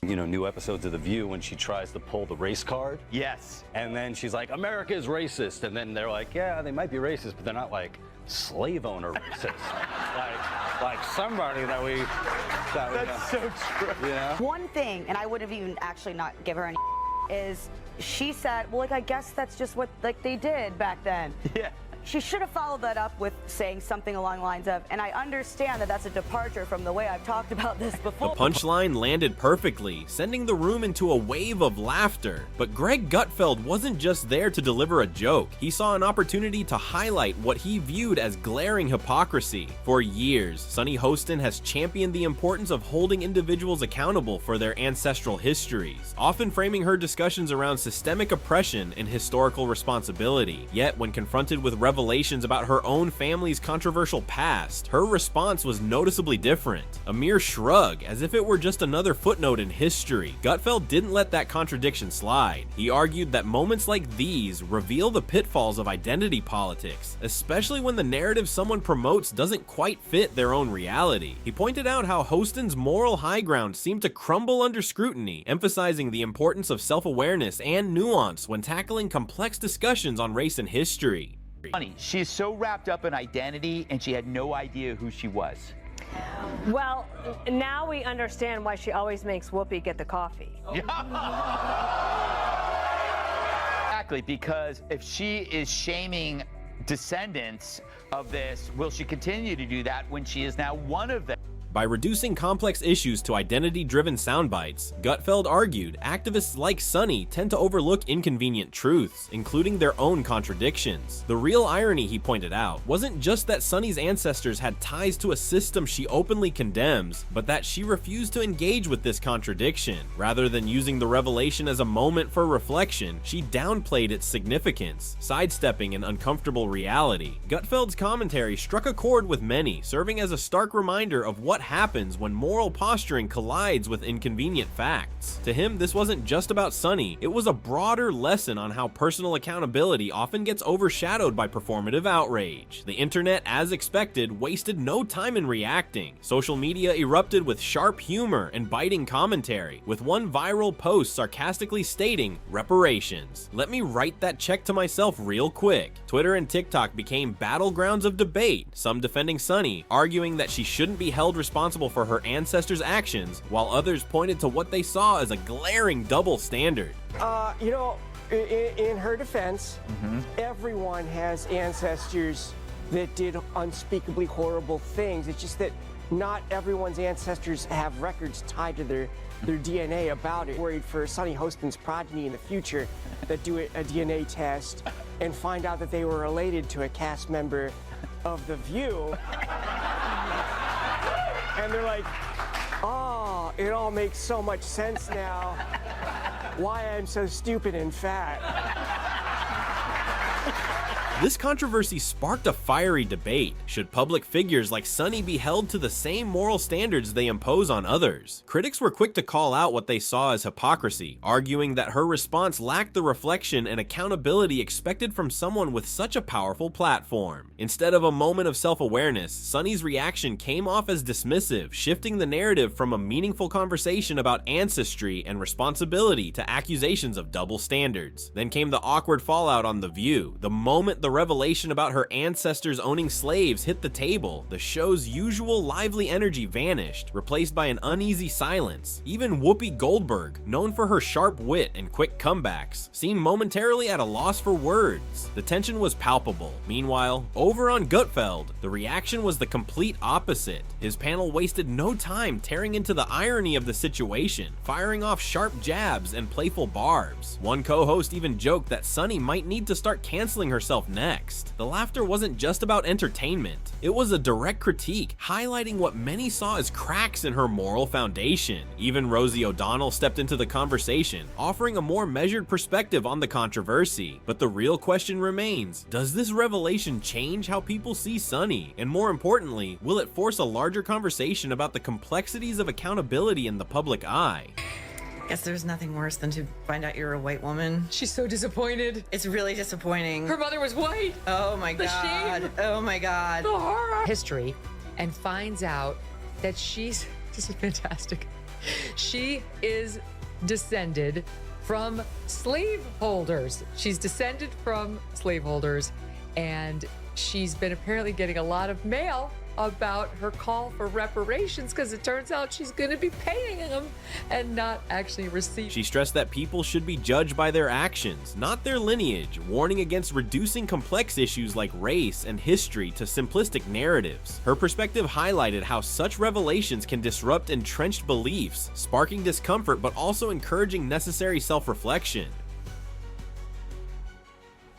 You know, new episodes of The View when she tries to pull the race card. Yes. And then she's like, America is racist. And then they're like, yeah, they might be racist, but they're not like slave owner racist. like somebody that we That's so true. Yeah. One thing, and I would have even actually not give her any is she said, well, like, I guess that's just what they did back then. Yeah. She should have followed that up with saying something along the lines of, and I understand that that's a departure from the way I've talked about this before. The punchline landed perfectly, sending the room into a wave of laughter. But Greg Gutfeld wasn't just there to deliver a joke. He saw an opportunity to highlight what he viewed as glaring hypocrisy. For years, Sunny Hostin has championed the importance of holding individuals accountable for their ancestral histories, often framing her discussions around systemic oppression and historical responsibility. Yet, when confronted with revelations about her own family's controversial past, her response was noticeably different. A mere shrug, as if it were just another footnote in history. Gutfeld didn't let that contradiction slide. He argued that moments like these reveal the pitfalls of identity politics, especially when the narrative someone promotes doesn't quite fit their own reality. He pointed out how Hostin's moral high ground seemed to crumble under scrutiny, emphasizing the importance of self-awareness and nuance when tackling complex discussions on race and history. Funny, she's so wrapped up in identity and she had no idea who she was. Well, now we understand why she always makes Whoopi get the coffee. Exactly, because if she is shaming descendants of this, will she continue to do that when she is now one of them? By reducing complex issues to identity-driven soundbites, Gutfeld argued activists like Sunny tend to overlook inconvenient truths, including their own contradictions. The real irony, he pointed out, wasn't just that Sunny's ancestors had ties to a system she openly condemns, but that she refused to engage with this contradiction. Rather than using the revelation as a moment for reflection, she downplayed its significance, sidestepping an uncomfortable reality. Gutfeld's commentary struck a chord with many, serving as a stark reminder of what happens when moral posturing collides with inconvenient facts. To him, this wasn't just about Sunny, it was a broader lesson on how personal accountability often gets overshadowed by performative outrage. The internet, as expected, wasted no time in reacting. Social media erupted with sharp humor and biting commentary, with one viral post sarcastically stating, "Reparations. Let me write that check to myself real quick." Twitter and TikTok became battlegrounds of debate, some defending Sunny, arguing that she shouldn't be held responsible for her ancestors' actions, while others pointed to what they saw as a glaring double standard. You know, in her defense, everyone has ancestors that did unspeakably horrible things. It's just that not everyone's ancestors have records tied to their DNA about it. Worried for Sunny Hostin's progeny in the future that do a DNA test and find out that they were related to a cast member of The View. And they're like, oh, it all makes so much sense now. Why I'm so stupid and fat. This controversy sparked a fiery debate. Should public figures like Sunny be held to the same moral standards they impose on others? Critics were quick to call out what they saw as hypocrisy, arguing that her response lacked the reflection and accountability expected from someone with such a powerful platform. Instead of a moment of self-awareness, Sunny's reaction came off as dismissive, shifting the narrative from a meaningful conversation about ancestry and responsibility to accusations of double standards. Then came the awkward fallout on The View. The moment the revelation about her ancestors owning slaves hit the table, the show's usual lively energy vanished, replaced by an uneasy silence. Even Whoopi Goldberg, known for her sharp wit and quick comebacks, seemed momentarily at a loss for words. The tension was palpable. Meanwhile, over on Gutfeld, the reaction was the complete opposite. His panel wasted no time tearing into the irony of the situation, firing off sharp jabs and playful barbs. One co-host even joked that Sunny might need to start canceling herself next. The laughter wasn't just about entertainment. It was a direct critique, highlighting what many saw as cracks in her moral foundation. Even Rosie O'Donnell stepped into the conversation, offering a more measured perspective on the controversy. But the real question remains, does this revelation change how people see Sunny? And more importantly, will it force a larger conversation about the complexities of accountability in the public eye? Guess there's nothing worse than to find out you're a white woman. She's so disappointed. It's really disappointing. Her mother was white. Oh my The god. shame. Oh my god. The horror. History, and finds out that this is fantastic. She is descended from slaveholders. She's descended from slaveholders, and she's been apparently getting a lot of mail about her call for reparations because it turns out she's going to be paying them and not actually receiving. She stressed that people should be judged by their actions, not their lineage, warning against reducing complex issues like race and history to simplistic narratives. Her perspective highlighted how such revelations can disrupt entrenched beliefs, sparking discomfort but also encouraging necessary self-reflection.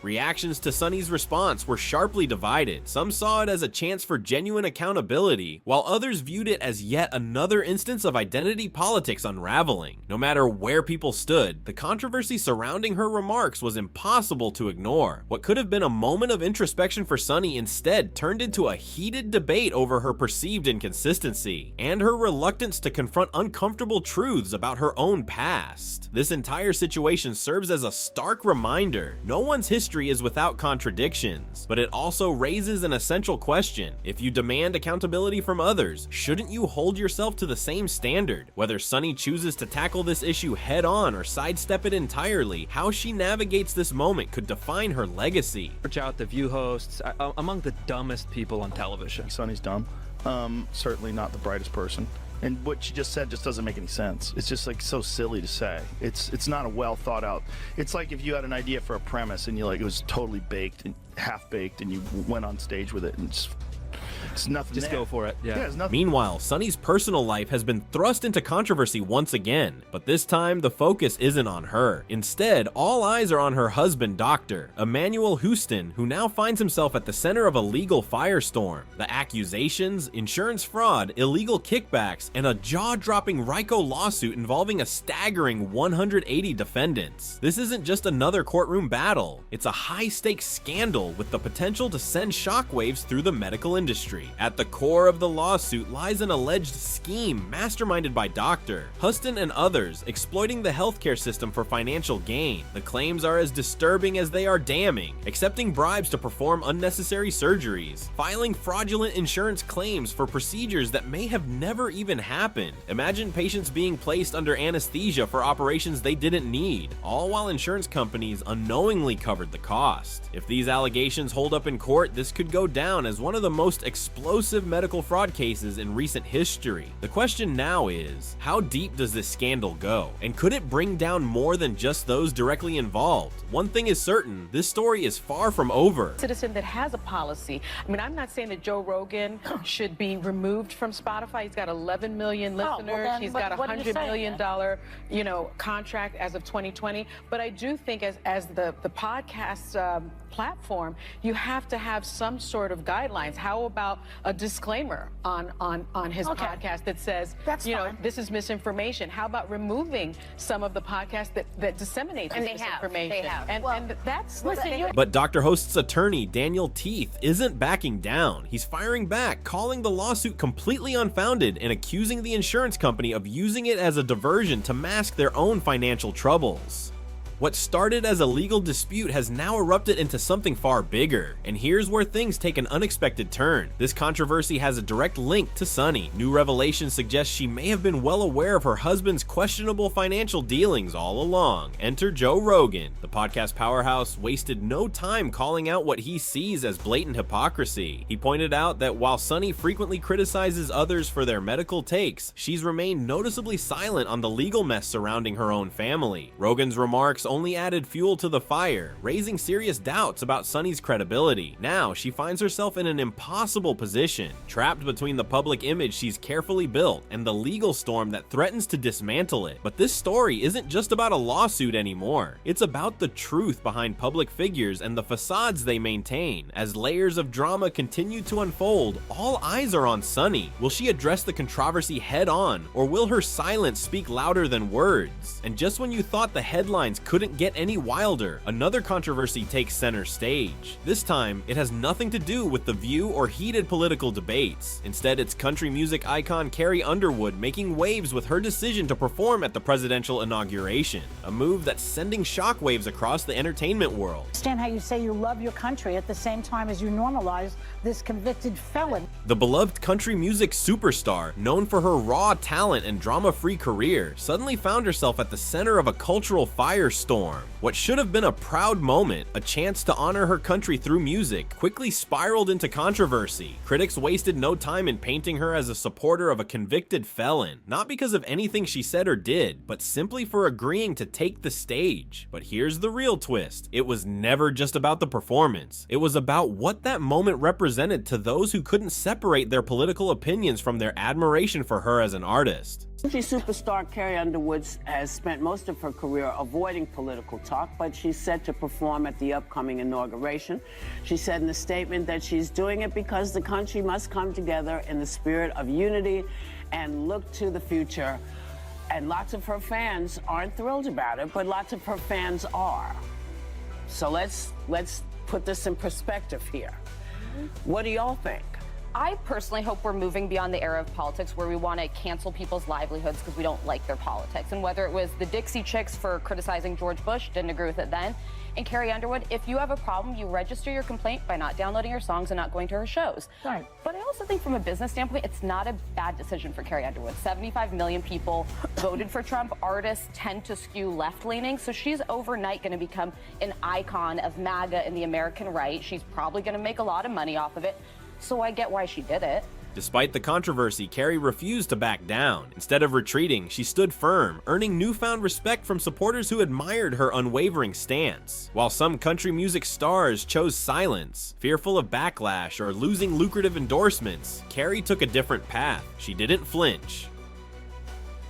Reactions to Sunny's response were sharply divided. Some saw it as a chance for genuine accountability, while others viewed it as yet another instance of identity politics unraveling. No matter where people stood, the controversy surrounding her remarks was impossible to ignore. What could have been a moment of introspection for Sunny instead turned into a heated debate over her perceived inconsistency, and her reluctance to confront uncomfortable truths about her own past. This entire situation serves as a stark reminder: no one's history is without contradictions, but it also raises an essential question. If you demand accountability from others, shouldn't you hold yourself to the same standard? Whether Sunny chooses to tackle this issue head on or sidestep it entirely, how she navigates this moment could define her legacy. Search out the View hosts, among the dumbest people on television. Sunny's dumb. Certainly not the brightest person. And what she just said just doesn't make any sense. It's just like so silly to say. It's not a well thought out. It's like if you had an idea for a premise and you it was totally baked and half baked and you went on stage with it and it's nothing. Just there. go for it. Yeah. It's nothing. Meanwhile, Sunny's personal life has been thrust into controversy once again, but this time the focus isn't on her. Instead, all eyes are on her husband, Dr. Emmanuel Hostin, who now finds himself at the center of a legal firestorm. The accusations, insurance fraud, illegal kickbacks, and a jaw-dropping RICO lawsuit involving a staggering 180 defendants. This isn't just another courtroom battle. It's a high-stakes scandal with the potential to send shockwaves through the medical industry. At the core of the lawsuit lies an alleged scheme masterminded by Dr. Hostin and others, exploiting the healthcare system for financial gain. The claims are as disturbing as they are damning: accepting bribes to perform unnecessary surgeries, filing fraudulent insurance claims for procedures that may have never even happened. Imagine patients being placed under anesthesia for operations they didn't need, all while insurance companies unknowingly covered the cost. If these allegations hold up in court, this could go down as one of the most explosive medical fraud cases in recent history. The question now is, how deep does this scandal go? And could it bring down more than just those directly involved? One thing is certain, this story is far from over. Citizen that has a policy. I mean, I'm not saying that Joe Rogan should be removed from Spotify. He's got 11 million listeners. He's got a $100 million, contract as of 2020. But I do think as the podcast platform, you have to have some sort of guidelines. How about a disclaimer on his podcast that says, this is misinformation? How about removing some of the podcasts that disseminate this misinformation? They have. And that's But Dr. Host's attorney, Daniel Teeth, isn't backing down. He's firing back, calling the lawsuit completely unfounded and accusing the insurance company of using it as a diversion to mask their own financial troubles. What started as a legal dispute has now erupted into something far bigger, and here's where things take an unexpected turn. This controversy has a direct link to Sunny. New revelations suggest she may have been well aware of her husband's questionable financial dealings all along. Enter Joe Rogan. The podcast powerhouse wasted no time calling out what he sees as blatant hypocrisy. He pointed out that while Sunny frequently criticizes others for their medical takes, she's remained noticeably silent on the legal mess surrounding her own family. Rogan's remarks only added fuel to the fire, raising serious doubts about Sunny's credibility. Now, she finds herself in an impossible position, trapped between the public image she's carefully built and the legal storm that threatens to dismantle it. But this story isn't just about a lawsuit anymore. It's about the truth behind public figures and the facades they maintain. As layers of drama continue to unfold, all eyes are on Sunny. Will she address the controversy head on, or will her silence speak louder than words? And just when you thought the headlines could couldn't get any wilder. Another controversy takes center stage. This time, it has nothing to do with The View or heated political debates. Instead, it's country music icon Carrie Underwood making waves with her decision to perform at the presidential inauguration, a move that's sending shockwaves across the entertainment world. Understand how you say you love your country at the same time as you normalize this convicted felon. The beloved country music superstar, known for her raw talent and drama-free career, suddenly found herself at the center of a cultural firestorm. What should have been a proud moment, a chance to honor her country through music, quickly spiraled into controversy. Critics wasted no time in painting her as a supporter of a convicted felon, not because of anything she said or did, but simply for agreeing to take the stage. But here's the real twist. It was never just about the performance. It was about what that moment represented to those who couldn't separate their political opinions from their admiration for her as an artist. Country superstar Carrie Underwood has spent most of her career avoiding political talk, but she's set to perform at the upcoming inauguration. She said in a statement that she's doing it because the country must come together in the spirit of unity and look to the future. And lots of her fans aren't thrilled about it, but lots of her fans are. So let's put this in perspective here. What do y'all think? I personally hope we're moving beyond the era of politics where we want to cancel people's livelihoods because we don't like their politics. And whether it was the Dixie Chicks for criticizing George Bush, didn't agree with it then, and Carrie Underwood, if you have a problem, you register your complaint by not downloading her songs and not going to her shows. Right. But I also think from a business standpoint, it's not a bad decision for Carrie Underwood. 75 million people voted for Trump. Artists tend to skew left-leaning, so she's overnight going to become an icon of MAGA and the American right. She's probably going to make a lot of money off of it. So I get why she did it. Despite the controversy, Carrie refused to back down. Instead of retreating, she stood firm, earning newfound respect from supporters who admired her unwavering stance. While some country music stars chose silence, fearful of backlash or losing lucrative endorsements, Carrie took a different path. She didn't flinch.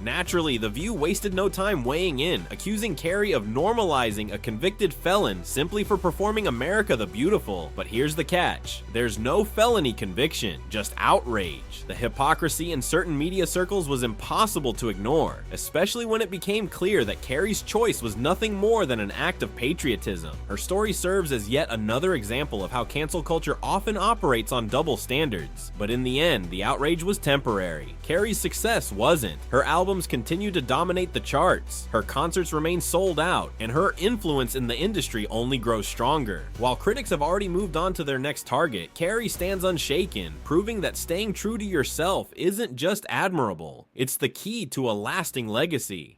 Naturally, The View wasted no time weighing in, accusing Carrie of normalizing a convicted felon simply for performing America the Beautiful. But here's the catch. There's no felony conviction, just outrage. The hypocrisy in certain media circles was impossible to ignore, especially when it became clear that Carrie's choice was nothing more than an act of patriotism. Her story serves as yet another example of how cancel culture often operates on double standards. But in the end, the outrage was temporary. Carrie's success wasn't. Her albums continue to dominate the charts, her concerts remain sold out, and her influence in the industry only grows stronger. While critics have already moved on to their next target, Carrie stands unshaken, proving that staying true to yourself isn't just admirable, it's the key to a lasting legacy.